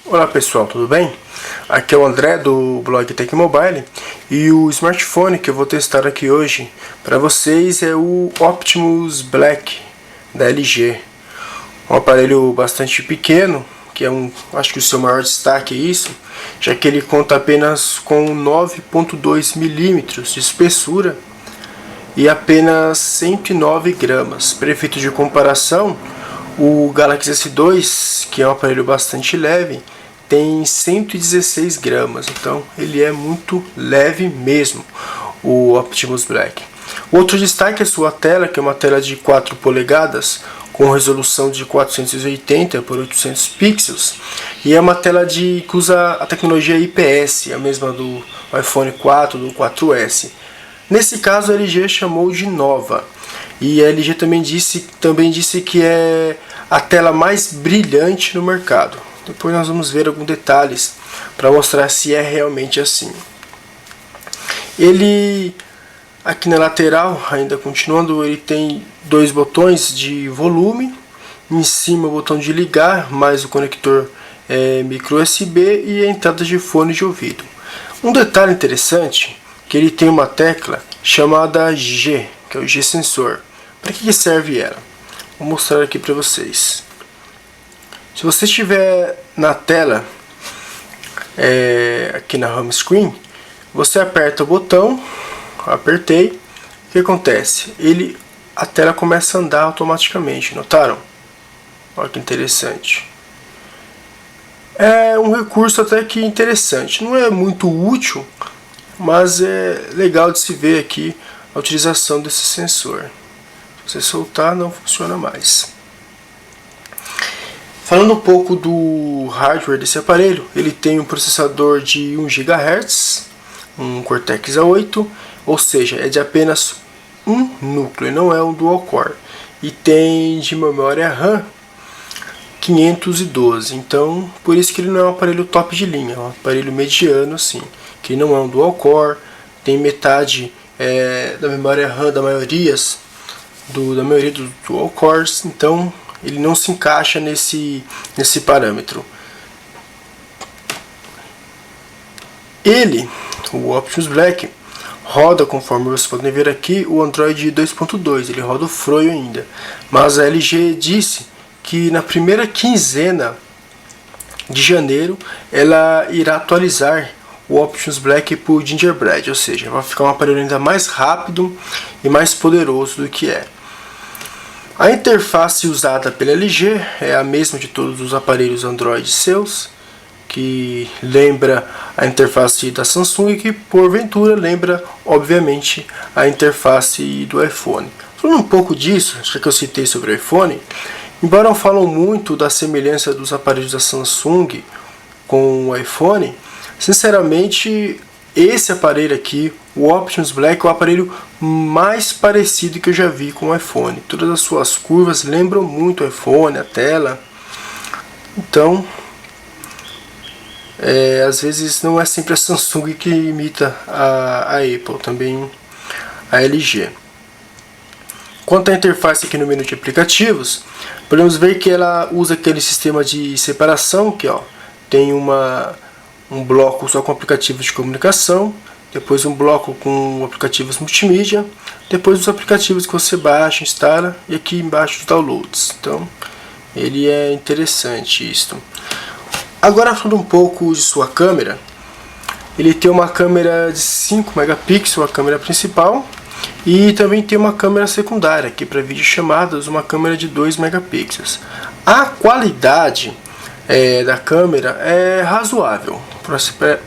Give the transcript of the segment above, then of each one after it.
Olá pessoal, tudo bem? Aqui é o André do blog Tecmobile e o smartphone que eu vou testar aqui hoje para vocês é o Optimus Black da LG. Um aparelho bastante pequeno, que acho que o seu maior destaque é isso, já que ele conta apenas com 9.2 milímetros de espessura e apenas 109 gramas. Para efeito de comparação, o Galaxy S2, que é um aparelho bastante leve, tem 116 gramas, então ele é muito leve mesmo, o Optimus Black. Outro destaque é sua tela, que é uma tela de 4 polegadas, com resolução de 480 por 800 pixels, e é uma tela que usa a tecnologia IPS, a mesma do iPhone 4, do 4S. Nesse caso a LG chamou de nova, e a LG também disse que é a tela mais brilhante no mercado. Depois nós vamos ver alguns detalhes para mostrar se é realmente assim. Ele, aqui na lateral, ainda continuando, ele tem dois botões de volume. Em cima o botão de ligar, mais o conector micro USB e a entrada de fone de ouvido. Um detalhe interessante é que ele tem uma tecla chamada G, que é o G-sensor. Para que serve ela? Vou mostrar aqui para vocês. Se você estiver na tela, aqui na home screen, você aperta o botão, apertei, o que acontece? A tela começa a andar automaticamente, notaram? Olha que interessante. É um recurso até que interessante, não é muito útil, mas é legal de se ver aqui a utilização desse sensor. Se você soltar, não funciona mais. Falando um pouco do hardware desse aparelho, ele tem um processador de 1 GHz, um Cortex A8, ou seja, é de apenas um núcleo, não é um dual core. E tem de memória RAM 512, então por isso que ele não é um aparelho top de linha, é um aparelho mediano assim, que não é um dual core, tem metade da memória RAM da maioria dos dual cores, então ele não se encaixa nesse parâmetro. O Optimus Black, roda, conforme vocês podem ver aqui, o Android 2.2, ele roda o Froio ainda. Mas a LG disse que na primeira quinzena de janeiro ela irá atualizar o Optimus Black por Gingerbread, ou seja, vai ficar um aparelho ainda mais rápido e mais poderoso do que é. A interface usada pela LG é a mesma de todos os aparelhos Android seus, que lembra a interface da Samsung e que porventura lembra, obviamente, a interface do iPhone. Falando um pouco disso, já que eu citei sobre o iPhone, embora não falam muito da semelhança dos aparelhos da Samsung com o iPhone, sinceramente, esse aparelho aqui, o Optimus Black, é o aparelho mais parecido que eu já vi com o iPhone. Todas as suas curvas lembram muito o iPhone, a tela. Então, às vezes não é sempre a Samsung que imita a Apple, também a LG. Quanto à interface aqui no menu de aplicativos, podemos ver que ela usa aquele sistema de separação, que tem um bloco só com aplicativos de comunicação, depois um bloco com aplicativos multimídia, depois os aplicativos que você baixa, instala, e aqui embaixo os downloads. Então ele é interessante isto. Agora falando um pouco de sua câmera, ele tem uma câmera de 5 megapixels, a câmera principal, e também tem uma câmera secundária, aqui para videochamadas, uma câmera de 2 megapixels. A qualidade da câmera é razoável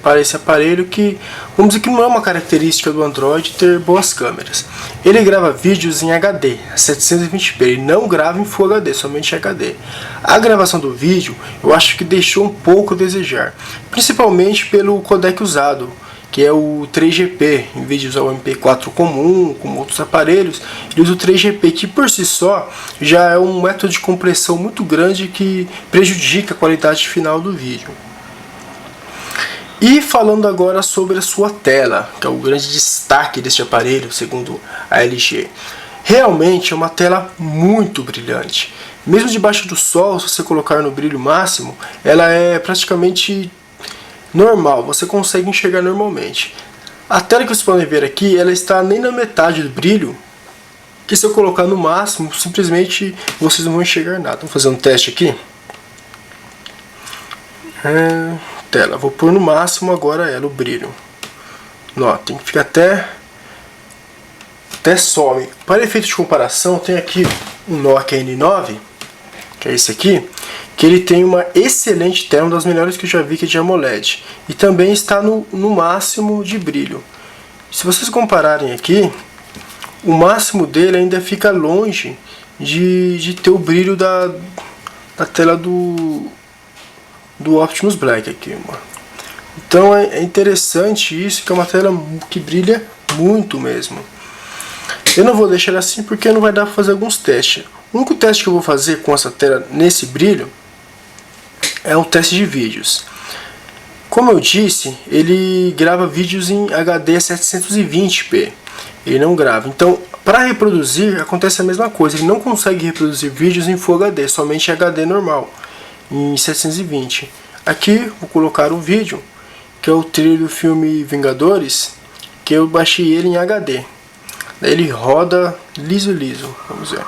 para esse aparelho, que vamos dizer que não é uma característica do Android ter boas câmeras. Ele grava vídeos em HD, 720p, ele não grava em Full HD, somente em HD. A gravação do vídeo eu acho que deixou um pouco a desejar, principalmente pelo codec usado, que é o 3GP, em vez de usar o MP4 comum, como outros aparelhos, ele usa o 3GP, que por si só já é um método de compressão muito grande que prejudica a qualidade final do vídeo. E falando agora sobre a sua tela, que é o grande destaque deste aparelho, segundo a LG. Realmente é uma tela muito brilhante. Mesmo debaixo do sol, se você colocar no brilho máximo, ela é praticamente normal, você consegue enxergar normalmente. A tela que vocês podem ver aqui, ela está nem na metade do brilho, que se eu colocar no máximo, simplesmente vocês não vão enxergar nada. Vamos fazer um teste aqui. Tela, vou pôr no máximo agora ela, o brilho. Não, tem que ficar até some. Para efeito de comparação, tem aqui um Nokia N9, que é esse aqui, que ele tem uma excelente tela, uma das melhores que eu já vi, que é de AMOLED. E também está no máximo de brilho. Se vocês compararem aqui, o máximo dele ainda fica longe de ter o brilho da tela do Optimus Black aqui, mano. Então é interessante isso, que é uma tela que brilha muito mesmo. Eu não vou deixar assim porque não vai dar para fazer alguns testes. O único teste que eu vou fazer com essa tela nesse brilho é um teste de vídeos. Como eu disse, ele grava vídeos em HD 720p. Ele não grava. Então, para reproduzir, acontece a mesma coisa. Ele não consegue reproduzir vídeos em Full HD, somente em HD normal, em 720. Aqui, vou colocar o vídeo, que é o trailer do filme Vingadores, que eu baixei ele em HD. Daí ele roda liso. Vamos ver.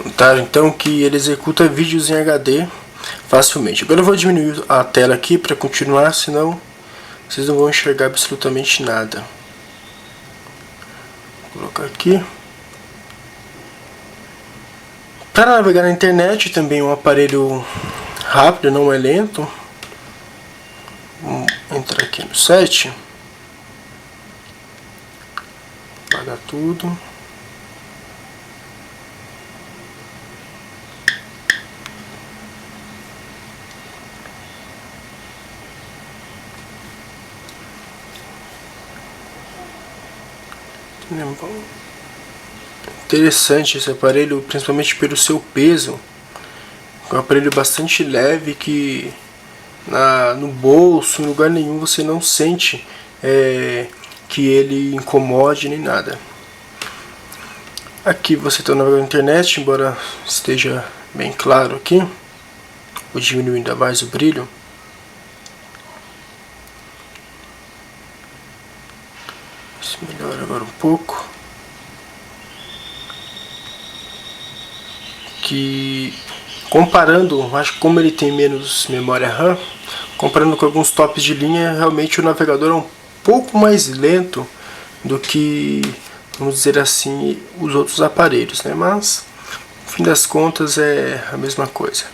Notaram então que ele executa vídeos em HD facilmente. Agora eu vou diminuir a tela aqui para continuar, senão vocês não vão enxergar absolutamente nada. Vou colocar aqui. Para navegar na internet também é um aparelho rápido, não é lento. Vamos entrar aqui no site. Apagar tudo. Interessante esse aparelho, principalmente pelo seu peso. É um aparelho bastante leve que no bolso, em lugar nenhum, você não sente que ele incomode nem nada. Aqui você está navegando na internet, embora esteja bem claro aqui. Vou diminuir ainda mais o brilho. Se melhora agora um pouco. Que comparando, acho que como ele tem menos memória RAM, comparando com alguns tops de linha, realmente o navegador é um pouco mais lento do que, vamos dizer assim, os outros aparelhos, né? Mas no fim das contas é a mesma coisa.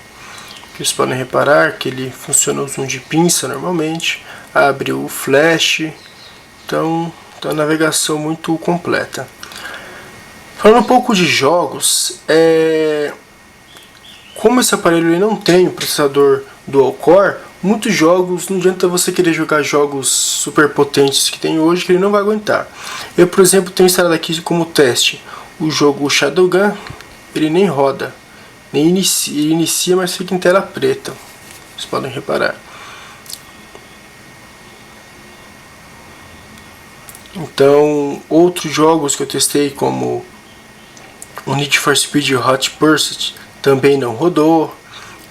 Aqui vocês podem reparar que ele funciona o zoom de pinça normalmente, abre o flash, então é uma navegação muito completa. Falando um pouco de jogos, como esse aparelho ele não tem o processador dual core, muitos jogos, não adianta você querer jogar jogos super potentes que tem hoje, que ele não vai aguentar. Eu, por exemplo, tenho instalado aqui como teste o jogo Shadowgun, ele nem roda, nem inicia, ele inicia, mas fica em tela preta, vocês podem reparar. Então, outros jogos que eu testei, como o Need for Speed Hot Pursuit, também não rodou.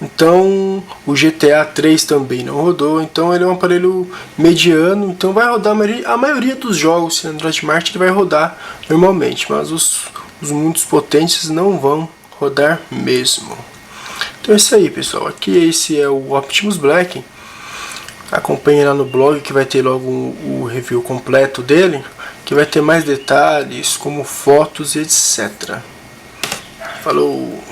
Então, o GTA 3 também não rodou. Então, ele é um aparelho mediano. Então, vai rodar a maioria dos jogos. Se Android Market ele vai rodar normalmente, mas os muitos potentes não vão rodar mesmo. Então, é isso aí, pessoal. Aqui esse é o Optimus Black. Acompanhe lá no blog que vai ter logo o review completo dele. que vai ter mais detalhes como fotos e etc. Falou!